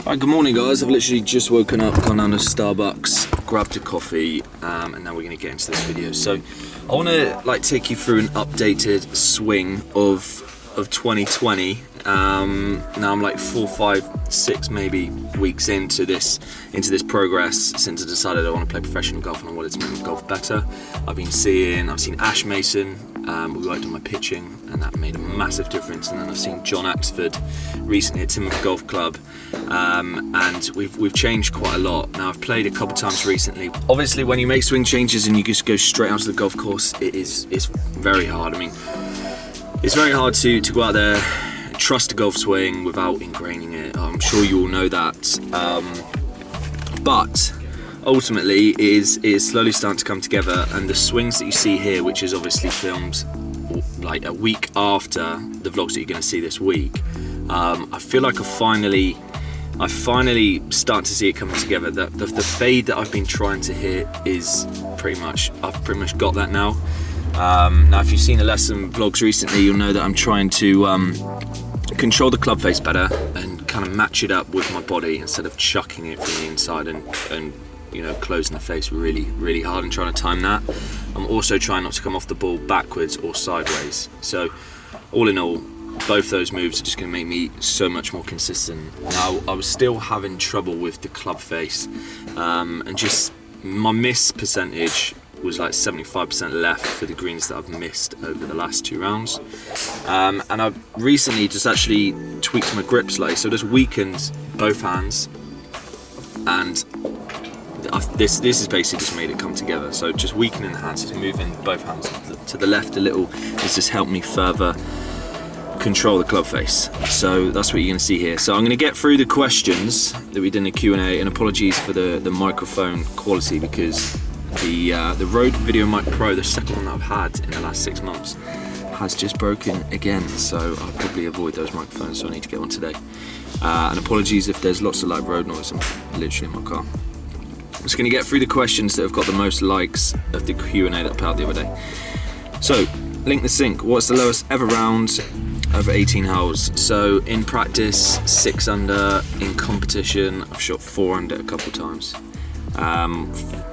Right, good morning guys. I've literally just woken up, gone down to Starbucks, grabbed a coffee, and now we're going to get into this video. So I want to take you through an updated swing of 2020. Now I'm like 4, 5, 6 maybe weeks into this progress since I decided I want to play professional golf and I wanted to make my golf better. I've seen Ash Mason. We worked on my pitching and that made a massive difference, and then I've seen John Axford recently at Timothy Golf Club, and we've changed quite a lot. Now I've played a couple times recently. Obviously when you make swing changes and you just go straight onto the golf course, it's very hard. It's very hard to go out there, trust a golf swing without ingraining it. I'm sure you all know that, but ultimately it is slowly starting to come together, and the swings that you see here, which is obviously filmed like a week after the vlogs that you're going to see this week, I feel like I finally start to see it coming together. The fade that I've been trying to hit is I've pretty much got that now. Now if you've seen the lesson vlogs recently, you'll know that I'm trying to control the club face better and kind of match it up with my body instead of chucking it from the inside and closing the face really hard and trying to time that. I'm also trying not to come off the ball backwards or sideways. So all in all, both those moves are just going to make me so much more consistent. Now I was still having trouble with the club face, and just my miss percentage was like 75% left for the greens that I've missed over the last 2 rounds. And I've recently just actually tweaked my grip slightly, so just weakened both hands, and this has basically just made it come together. So just weakening the hands, just moving both hands to the left a little, has just helped me further control the club face. So that's what you're going to see here. So I'm going to get through the questions that we did in the Q&A, and apologies for the microphone quality, because the Rode Video Mic Pro, the second one that I've had in the last 6 months, has just broken again, so I'll probably avoid those microphones, so I need to get one today. And apologies if there's lots of like road noise. I'm literally in my car. I'm just going to get through the questions that have got the most likes of the Q&A that I put out the other day. So, Link the Sink, what's the lowest ever round over 18 holes? So in practice, 6 under. In competition, I've shot 4 under a couple times.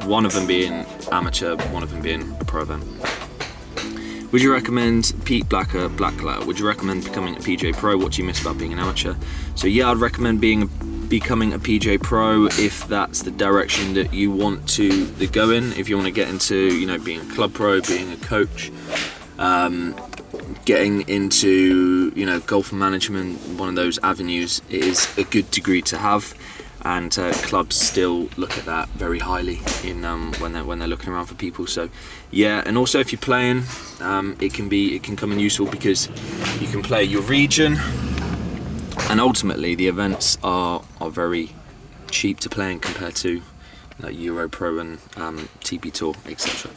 One of them being amateur, one of them being a pro event. Would you recommend Pete Blacker, Black Cloud? Would you recommend becoming a PGA Pro? What do you miss about being an amateur? So yeah, I'd recommend becoming a PGA Pro if that's the direction that you want to go in. If you want to get into, being a club pro, being a coach, getting into, golf management, one of those avenues, it is a good degree to have. And clubs still look at that very highly in when they're looking around for people. So yeah, and also if you're playing, it can come in useful because you can play your region, and ultimately the events are very cheap to play in compared to like Euro Pro and TP Tour, etc.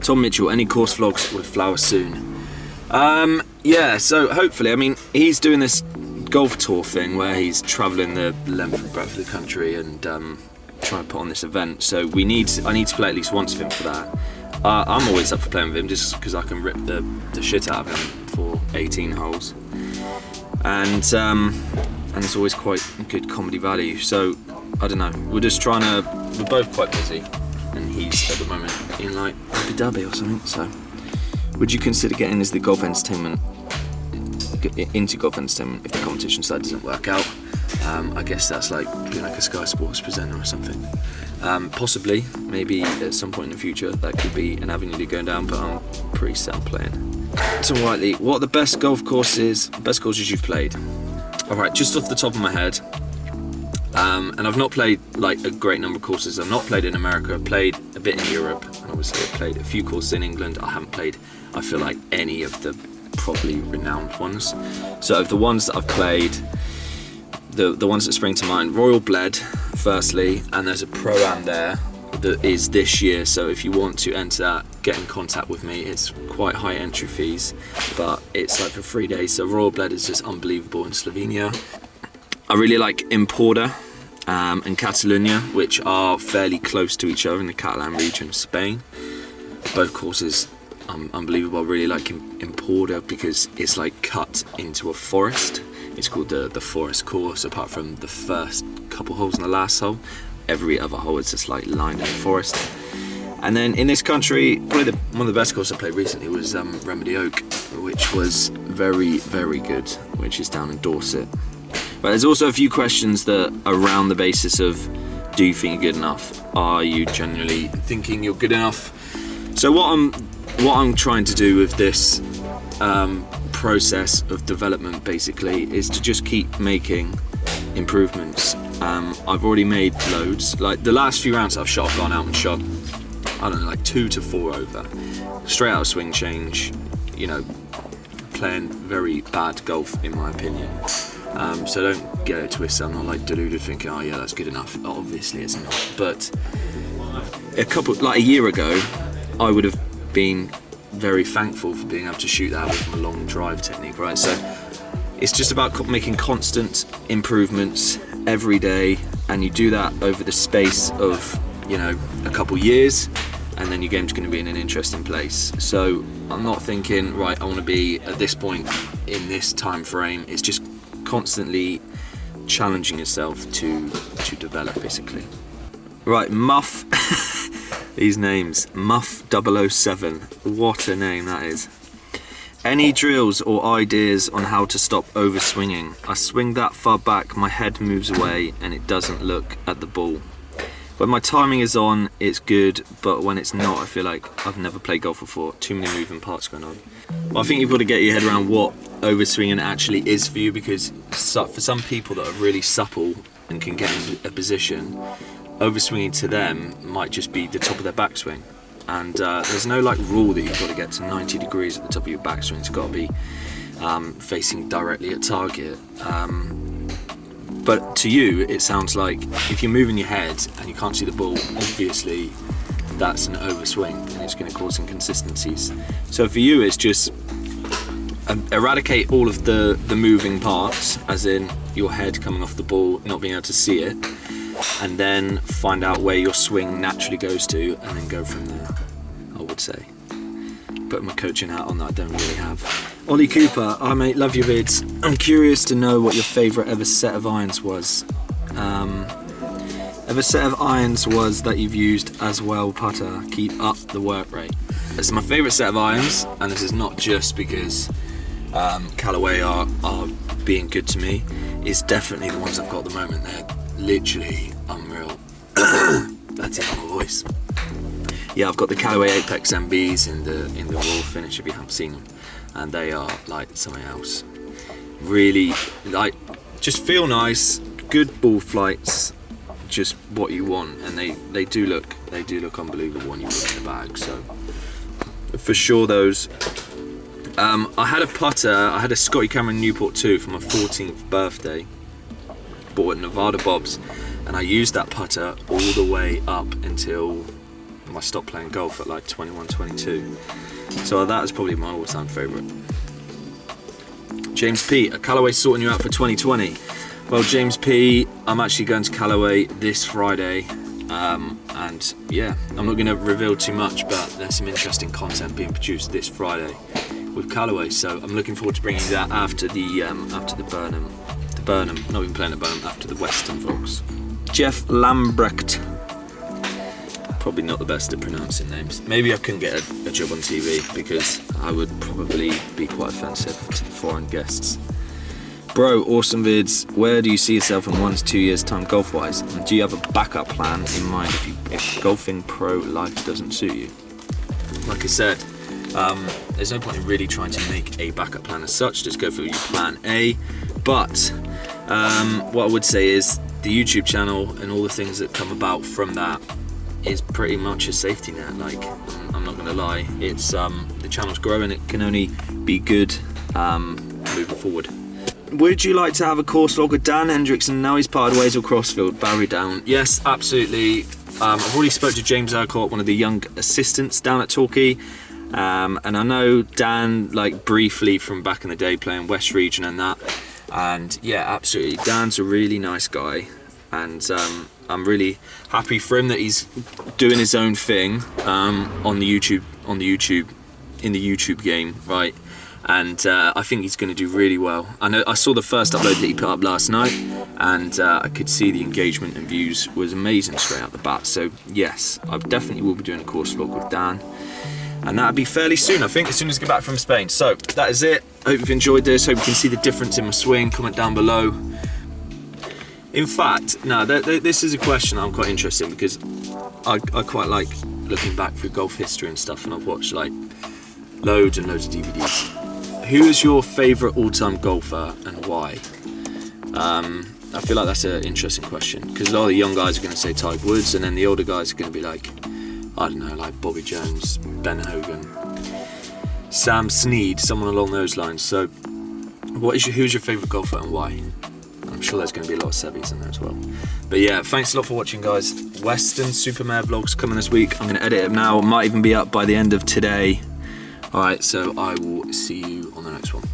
Tom Mitchell, any course vlogs with Flower soon? Yeah, so hopefully, he's doing this golf tour thing where he's travelling the length and breadth of the country and trying to put on this event. So I need to play at least once with him for that. I'm always up for playing with him just because I can rip the shit out of him for 18 holes, and it's always quite good comedy value. So I don't know. We're both quite busy, and he's at the moment in like Abu Dhabi or something. So would you consider getting into golf entertainment if the competition side doesn't work out? I guess that's like being like a Sky Sports presenter or something. Possibly, maybe at some point in the future that could be an avenue to go down, but I'm pretty set on playing. Tom Whiteley, what are the best courses you've played? Alright, just off the top of my head, and I've not played like a great number of courses. I've not played in America. I've played a bit in Europe, and obviously I've played a few courses in England. I haven't played, I feel like, any of the probably renowned ones. So of the ones that I've played, the ones that spring to mind, Royal Bled firstly, and there's a Pro-Am there that is this year, so if you want to enter that, get in contact with me. It's quite high entry fees, but it's like for 3 days. So Royal Bled is just unbelievable in Slovenia. I really like Emporda and Catalunya, which are fairly close to each other in the Catalan region of Spain. Both courses unbelievable. I really like Emporda because it's like cut into a forest. It's called the forest course. Apart from the first couple holes and the last hole, every other hole is just like lined in forest. And then in this country, probably one of the best courses I played recently was Remedy Oak, which was very, very good, which is down in Dorset. But there's also a few questions that are around the basis of, do you think you're good enough? Are you generally thinking you're good enough? So what I'm trying to do with this process of development basically is to just keep making improvements. I've already made loads. Like the last few rounds I've gone out and shot, I don't know, like 2 to 4 over. Straight out of swing change, you know, playing very bad golf in my opinion. So don't get it twisted. I'm not like deluded thinking, oh yeah, that's good enough. Obviously it's not. But like a year ago, I would have been very thankful for being able to shoot that with my long drive technique, right? So it's just about making constant improvements every day, and you do that over the space of, you know, a couple years, and then your game's going to be in an interesting place. So I'm not thinking, right, I want to be at this point in this time frame. It's just constantly challenging yourself to develop, basically. Right, Muff. These names. Muff 007. What a name that is. Any drills or ideas on how to stop overswinging? I swing that far back, my head moves away, and it doesn't look at the ball. When my timing is on, it's good, but when it's not, I feel like I've never played golf before. Too many moving parts going on. Well, I think you've got to get your head around what overswinging actually is for you, because for some people that are really supple and can get in a position, overswinging to them might just be the top of their backswing. And there's no like rule that you've got to get to 90 degrees at the top of your backswing. It's got to be facing directly at target. But to you, it sounds like if you're moving your head and you can't see the ball, obviously that's an overswing and it's going to cause inconsistencies. So for you, it's just eradicate all of the moving parts, as in your head coming off the ball, not being able to see it, and then find out where your swing naturally goes to, and then go from there, I would say. Put my coaching hat on that I don't really have. Ollie Cooper, hi mate, love your vids. I'm curious to know what your favourite ever set of irons was. Ever set of irons was that you've used as well putter. Keep up the work rate. This is my favourite set of irons, and this is not just because Callaway are being good to me. It's definitely the ones I've got at the moment. They're literally unreal. That's it on my voice. Yeah, I've got the Callaway Apex MBs in the raw finish, if you haven't seen them, and they are like something else. Really, like, just feel nice, good ball flights, just what you want, and they do look unbelievable when you put it in the bag. So for sure those. I had a putter. I had a Scotty Cameron Newport 2 for my 14th birthday. Bought at Nevada Bob's, and I used that putter all the way up until I stopped playing golf at like 21, 22. So that is probably my all-time favourite. James P, are Callaway sorting you out for 2020? Well, James P, I'm actually going to Callaway this Friday, and yeah, I'm not going to reveal too much, but there's some interesting content being produced this Friday with Callaway, so I'm looking forward to bringing you that after the Burnham, not even playing at Burnham, after the Western Vlogs. Jeff Lambrecht, probably not the best at pronouncing names. Maybe I couldn't get a job on TV because I would probably be quite offensive to the foreign guests. Bro, awesome vids. Where do you see yourself in 1 to 2 years time golf-wise? And do you have a backup plan in mind if golfing pro life doesn't suit you? Like I said, there's no point in really trying to make a backup plan as such. Just go for your plan A. But what I would say is the YouTube channel and all the things that come about from that is pretty much a safety net. Like, I'm not gonna lie, it's the channel's growing. It can only be good moving forward. Would you like to have a course log with Dan Hendrickson now he's parted ways with Crossfield? Barry Down. Yes, absolutely. I've already spoke to James Urquhart, one of the young assistants down at Torquay, and I know Dan like briefly from back in the day playing West Region and that, and yeah, absolutely, Dan's a really nice guy, and I'm really happy for him that he's doing his own thing in the YouTube game, right? and I think he's going to do really well. I saw the first upload that he put up last night, and I could see the engagement and views was amazing straight out the bat. So yes, I definitely will be doing a course vlog with Dan, and that'll be fairly soon, I think, as soon as I get back from Spain. So that is it. Hope you've enjoyed this. Hope you can see the difference in my swing. Comment down below. In fact, now this is a question I'm quite interested in, because I quite like looking back through golf history and stuff, and I've watched like loads and loads of DVDs. Who is your favourite all-time golfer and why? I feel like that's an interesting question, because a lot of the young guys are going to say Tiger Woods, and then the older guys are going to be like, I don't know, like Bobby Jones, Ben Hogan, Sam Snead, someone along those lines. So who's your favourite golfer and why? I'm sure there's going to be a lot of Sevies in there as well. But yeah, thanks a lot for watching, guys. Western Supermare vlogs coming this week. I'm going to edit it now. It might even be up by the end of today. Alright, so I will see you on the next one.